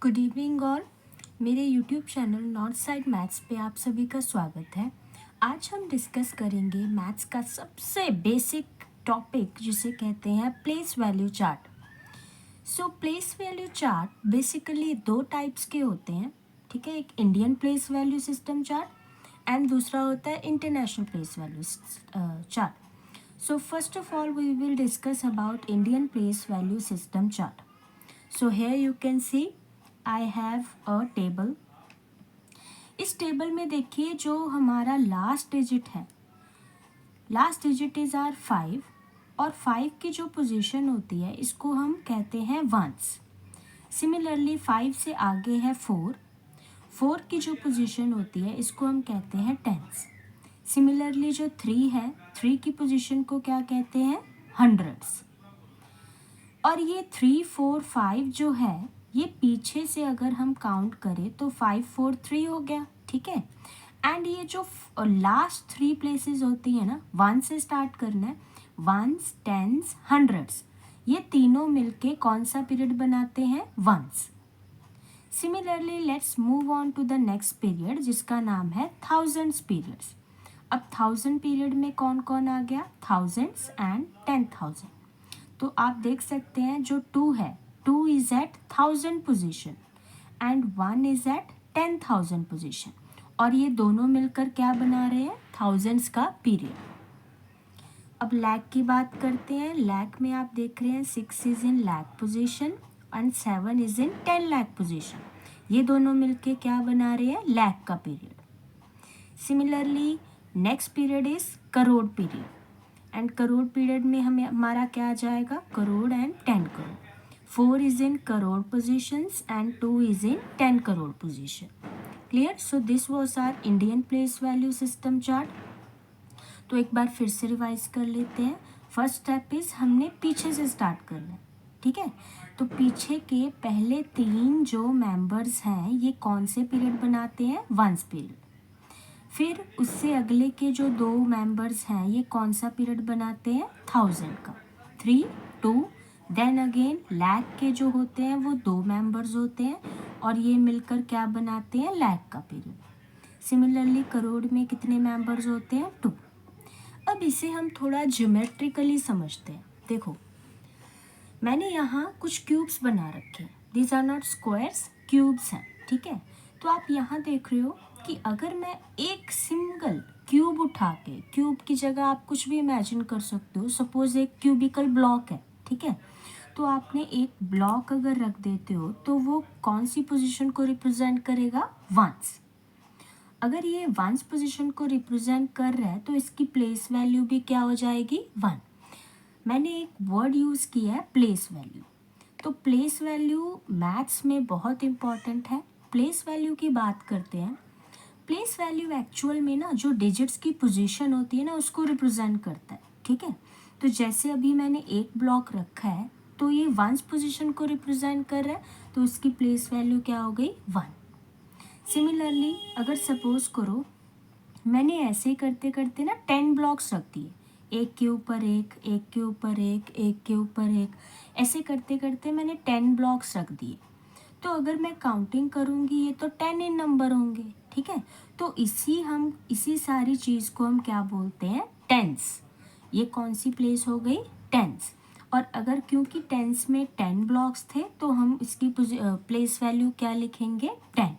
Good evening all. मेरे YouTube channel North Side Maths पे आप सभी का स्वागत है। आज हम डिस्कस करेंगे मैथ्स का सबसे बेसिक टॉपिक जिसे कहते हैं place value chart. So place value chart basically दो टाइप्स के होते हैं, ठीक है। एक Indian place value system chart and दूसरा होता है international place value chart. So first of all we will discuss about Indian place value system chart. So here you can see I have a table। इस table में देखिए जो हमारा last digit है, last digit is are 5 और 5 की जो position होती है इसको हम कहते हैं वंस। सिमिलरली 5 से आगे है 4, 4 की जो पोजीशन होती है इसको हम कहते हैं टेंस। सिमिलरली जो 3 है, 3 की पोजीशन को क्या कहते हैं, हंड्रेड्स। और ये 3, 4, 5 जो है ये पीछे से अगर हम काउंट करें तो 5, 4, 3 हो गया, ठीक है। एंड ये जो लास्ट 3 प्लेसेस होती है ना, 1 से स्टार्ट करना है, वंस, टेंस, हंड्रेड्स, ये तीनों मिलके कौन सा पीरियड बनाते हैं, once. Similarly let's move on to the next period जिसका नाम है थाउजेंड्स पीरियड्स। अब 1000 पीरियड में कौन कौन आ गया, थाउजेंड्स एंड 10,000। तो आप देख सकते हैं जो 2 है, 2 is at 1000 position and 1 is at 10,000 position, और ये दोनों मिलकर क्या बना रहे हैं, थाउजेंड्स का पीरियड। अब लैक की बात करते हैं। लैक में आप देख रहे हैं 6 is in lakh position and 7 is in 10 lakh position, ये दोनों मिलके क्या बना रहे हैं, लैक का period. Similarly next period is crore period and crore period में हमें हमारा क्या आ जाएगा, crore and 10 crore. 4 is in crore positions and 2 is in 10 crore position. Clear. So this was our Indian place value system chart. तो एक बार फिर से रिवाइज कर लेते हैं। फर्स्ट स्टेप इज हमने पीछे से स्टार्ट करना है, ठीक है। तो पीछे के पहले 3 जो मेंबर्स हैं ये कौन से पीरियड बनाते हैं, वंस पीरियड। फिर उससे अगले के जो 2 मेंबर्स हैं ये कौन सा पीरियड बनाते हैं, 1000 का, 3, 2। देन अगेन लैक के जो होते हैं वो 2 मेंबर्स होते हैं और ये मिलकर क्या बनाते हैं, लैक का पीरियड। सिमिलरली करोड़ में कितने मेंबर्स होते हैं, 2। अब इसे हम थोड़ा ज्योमेट्रिकली समझते हैं। देखो मैंने यहाँ कुछ क्यूब्स बना रखे हैं, these are not squares, cubes हैं, ठीक है। तो आप यहाँ देख रहे हो कि अगर मैं एक सिंगल क्यूब उठा के, क्यूब की जगह आप कुछ भी इमेजिन कर सकते हो, सपोज एक क्यूबिकल ब्लॉक है, ठीक है। तो आपने एक ब्लॉक अगर रख देते हो तो वो कौन सी पोजीशन को रिप्रेजेंट करेगा, वंस। अगर ये वंस पोजीशन को रिप्रेजेंट कर रहा है तो इसकी प्लेस वैल्यू भी क्या हो जाएगी, 1। मैंने एक वर्ड यूज़ किया है प्लेस वैल्यू। तो प्लेस वैल्यू मैथ्स में बहुत इंपॉर्टेंट है। प्लेस वैल्यू की बात करते हैं। प्लेस वैल्यू एक्चुअल में ना जो डिजिट्स की पोजीशन होती है ना उसको रिप्रेजेंट करता है, ठीक है। तो जैसे अभी मैंने एक ब्लॉक रखा है तो ये वंस पोजीशन को रिप्रेजेंट कर रहा है, तो उसकी प्लेस वैल्यू क्या हो गई, 1। सिमिलरली अगर सपोज करो मैंने ऐसे करते करते ना 10 ब्लॉक्स रख दिए, एक के ऊपर एक, एक के ऊपर एक के ऊपर एक, ऐसे करते करते मैंने 10 ब्लॉक्स रख दिए। तो अगर मैं काउंटिंग करूँगी ये तो 10 इन नंबर होंगे, ठीक है। तो इसी सारी चीज़ को हम क्या बोलते हैं, टेंस। ये कौन सी प्लेस हो गई, टेंस। और अगर क्योंकि टेंस में 10 ब्लॉक्स थे तो हम इसकी प्लेस वैल्यू क्या लिखेंगे, 10।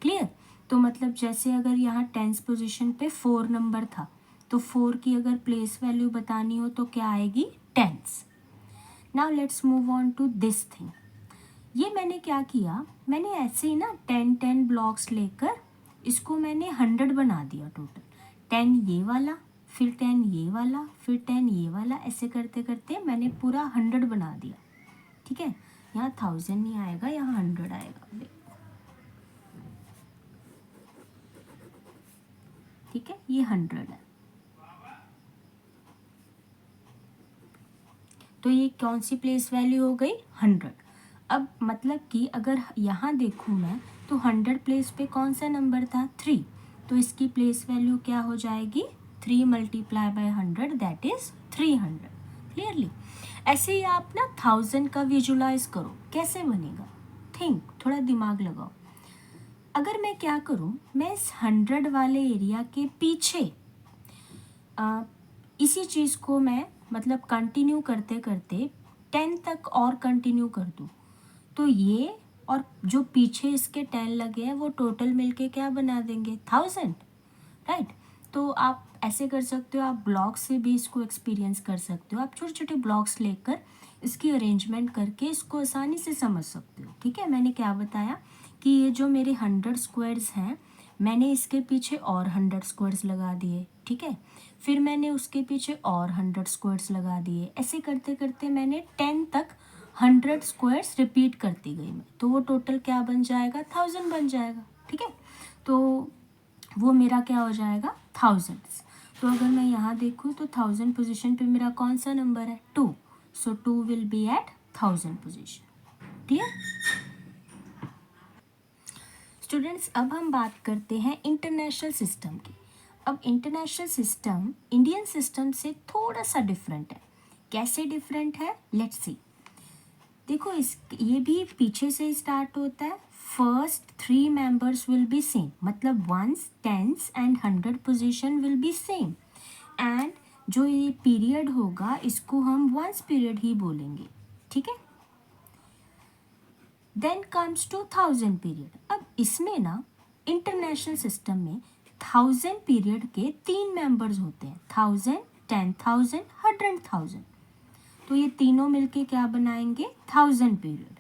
क्लियर। तो मतलब जैसे अगर यहाँ टेंस पोजीशन पे 4 नंबर था तो 4 की अगर प्लेस वैल्यू बतानी हो तो क्या आएगी, tens. Now let's move on to this thing. ये मैंने क्या किया, मैंने ऐसे ही ना 10 ब्लॉक्स लेकर इसको मैंने 100 बना दिया टोटल। 10 ये वाला, फिर 10 ये वाला, फिर 10 ये वाला, ऐसे करते करते मैंने पूरा 100 बना दिया, ठीक है। यहाँ 1000 नहीं आएगा, यहाँ 100 आएगा, ठीक है। ये 100 है। तो ये कौन सी प्लेस वैल्यू हो गई, 100। अब मतलब कि अगर यहाँ देखूँ मैं तो 100 प्लेस पे कौन सा नंबर था, 3। तो इसकी प्लेस वैल्यू क्या हो जाएगी, 3 multiply by 100 that is 300। Clearly. ऐसे ही आप ना 1000 का विजुलाइज करो, कैसे बनेगा। थिंक, थोड़ा दिमाग लगाओ। अगर मैं क्या करूँ, मैं इस 100 वाले एरिया के पीछे इसी चीज़ को मैं मतलब कंटिन्यू करते करते 10 तक और कंटिन्यू कर दूँ, तो ये और जो पीछे इसके 10 लगे हैं वो टोटल मिलके क्या बना देंगे, 1000, राइट। तो आप ऐसे कर सकते हो, आप ब्लॉक से भी इसको एक्सपीरियंस कर सकते हो। आप छोटे छोटे ब्लॉक्स लेकर इसकी अरेंजमेंट करके इसको आसानी से समझ सकते हो। ठीक है, मैंने क्या बताया कि ये जो मेरे 100 स्क्वायर्स हैं, मैंने इसके पीछे और 100 स्क्वायर्स लगा दिए। ठीक है, फिर मैंने उसके पीछे और 100 स्क्वायर्स लगा दिए। ऐसे करते करते मैंने 10 तक 100 स्क्वायर्स रिपीट करती गई मैं, तो वो टोटल क्या बन जाएगा, 1000 बन जाएगा। ठीक है, तो वो मेरा क्या हो जाएगा, 1000। तो अगर मैं यहाँ देखूँ तो 1000 पोजीशन पे मेरा कौन सा नंबर है, 2। So 2 will be at 1000 position. Clear students? अब हम बात करते हैं इंटरनेशनल सिस्टम की। अब इंटरनेशनल सिस्टम इंडियन सिस्टम से थोड़ा सा डिफरेंट है। कैसे डिफरेंट है, लेट्स सी। देखो, इस ये भी पीछे से स्टार्ट होता है। First 3 members will be same, मतलब ones, tens and 100 position will be same. And जो ये पीरियड होगा इसको हम वंस पीरियड ही बोलेंगे। ठीक है, देन कम्स टू 1000 पीरियड। अब इसमें ना इंटरनेशनल सिस्टम में 1000 पीरियड के 3 मेंबर्स होते हैं, 1000, 10,000, 100,000। तो ये तीनों मिलके क्या बनाएंगे, 1000 पीरियड।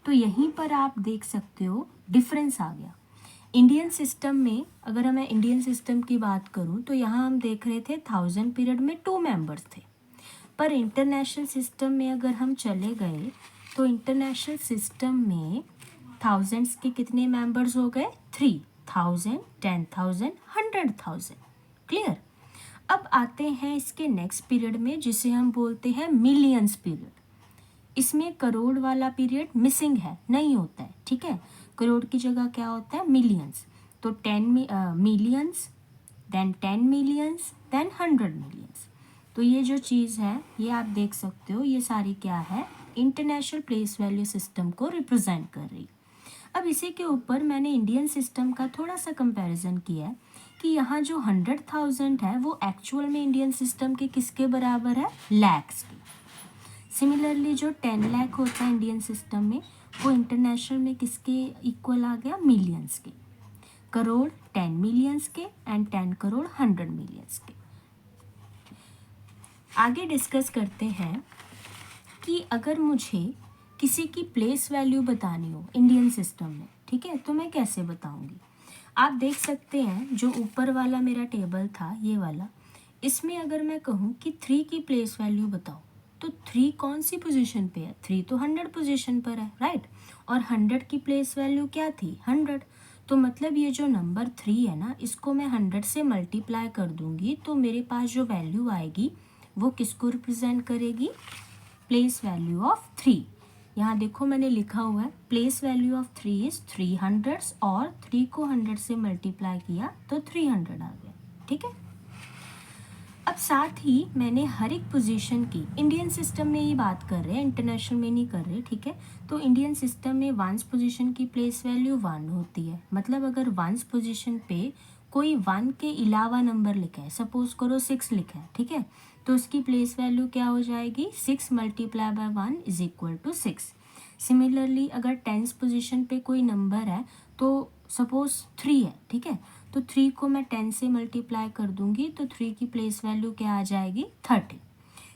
तो यहीं पर आप देख सकते हो डिफरेंस आ गया। इंडियन सिस्टम में अगर मैं इंडियन सिस्टम की बात करूं तो यहाँ हम देख रहे थे 1000 पीरियड में 2 मेंबर्स थे। पर इंटरनेशनल सिस्टम में अगर हम चले गए तो इंटरनेशनल सिस्टम में थाउजेंड्स के कितने मेंबर्स हो गए, 3000, 10,000, 100,000। क्लियर? अब आते हैं इसके नेक्स्ट पीरियड में जिसे हम बोलते हैं मिलियंस पीरियड। इसमें करोड़ वाला पीरियड मिसिंग है, नहीं होता है। ठीक है, करोड़ की जगह क्या होता है, मिलियंस। तो 10 millions, then 10 millions, then 100 millions. तो ये जो चीज़ है ये आप देख सकते हो, ये सारी क्या है, इंटरनेशनल प्लेस वैल्यू सिस्टम को रिप्रेजेंट कर रही। अब इसी के ऊपर मैंने इंडियन सिस्टम का थोड़ा सा कंपैरिजन किया है कि यहाँ जो 100,000 है वो एक्चुअल में इंडियन सिस्टम के किसके बराबर है, लैक्स के। सिमिलरली जो 10 लाख होता है इंडियन सिस्टम में वो इंटरनेशनल में किसके इक्वल आ गया, मिलियंस के। करोड़ 10 मिलियंस के एंड 10 करोड़ 100 मिलियंस के। आगे डिस्कस करते हैं कि अगर मुझे किसी की प्लेस वैल्यू बतानी हो इंडियन सिस्टम में, ठीक है, तो मैं कैसे बताऊंगी। आप देख सकते हैं जो ऊपर वाला मेरा टेबल था, ये वाला, इसमें अगर मैं कहूँ कि 3 की प्लेस वैल्यू बताओ तो 3 कौन सी पोजीशन पे है, 3 तो 100 पोजीशन पर है, राइट। और 100 की प्लेस वैल्यू क्या थी, 100। तो मतलब ये जो नंबर 3 है ना, इसको मैं 100 से मल्टीप्लाई कर दूंगी तो मेरे पास जो वैल्यू आएगी वो किसको रिप्रेजेंट करेगी, प्लेस वैल्यू ऑफ 3। यहाँ देखो मैंने लिखा हुआ है प्लेस वैल्यू ऑफ 3 इज 300 और 3 को 100 से मल्टीप्लाई किया तो 300 आ गया। ठीक है, अब साथ ही मैंने हर एक पोजीशन की, इंडियन सिस्टम में ही बात कर रहे हैं, इंटरनेशनल में नहीं कर रहे। ठीक है, तो इंडियन सिस्टम में वंस पोजीशन की प्लेस वैल्यू 1 होती है। मतलब अगर वंस पोजीशन पे कोई 1 के अलावा नंबर लिखा है, सपोज करो 6 लिखा है, ठीक है, तो उसकी प्लेस वैल्यू क्या हो जाएगी, 6 multiply by 1 is equal to 6। Similarly अगर 10th पोजीशन पे कोई नंबर है तो सपोज 3 है, ठीक है, तो 3 को मैं 10 से मल्टीप्लाई कर दूंगी तो 3 की प्लेस वैल्यू क्या आ जाएगी, 30।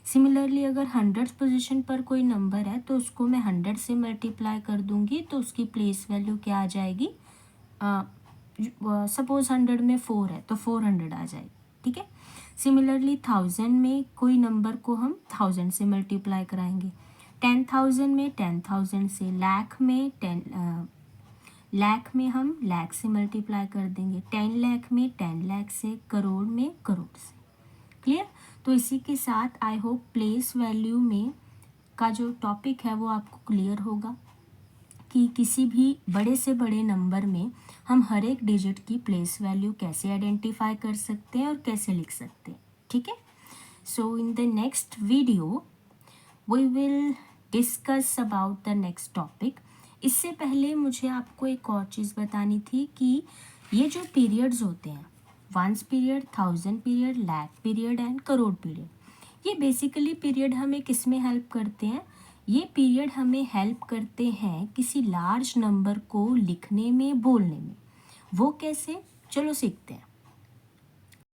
सिमिलरली अगर 100th पोजीशन पर कोई नंबर है तो उसको मैं 100 से मल्टीप्लाई कर दूंगी तो उसकी प्लेस वैल्यू क्या आ जाएगी, सपोज 100 में 4 है तो 400 आ जाएगी। ठीक है, सिमिलरली 1000 में कोई नंबर को हम 1000 से मल्टीप्लाई कराएंगे, 10,000 में 10,000 से, लाख में हम लाख से मल्टीप्लाई कर देंगे, 10 लाख में 10 लाख से, करोड़ में करोड़ से। क्लियर? तो इसी के साथ आई होप प्लेस वैल्यू में का जो टॉपिक है वो आपको क्लियर होगा कि किसी भी बड़े से बड़े नंबर में हम हर एक डिजिट की प्लेस वैल्यू कैसे आइडेंटिफाई कर सकते हैं और कैसे लिख सकते हैं। ठीक है, so in the next video we will discuss about the next topic. इससे पहले मुझे आपको एक और चीज़ बतानी थी कि ये जो पीरियड्स होते हैं, 1 period, 1000 period, lakh period and crore period, ये बेसिकली पीरियड हमें किस में हेल्प करते हैं? ये पीरियड हमें हेल्प करते हैं किसी लार्ज नंबर को लिखने में, बोलने में। वो कैसे? चलो सीखते हैं।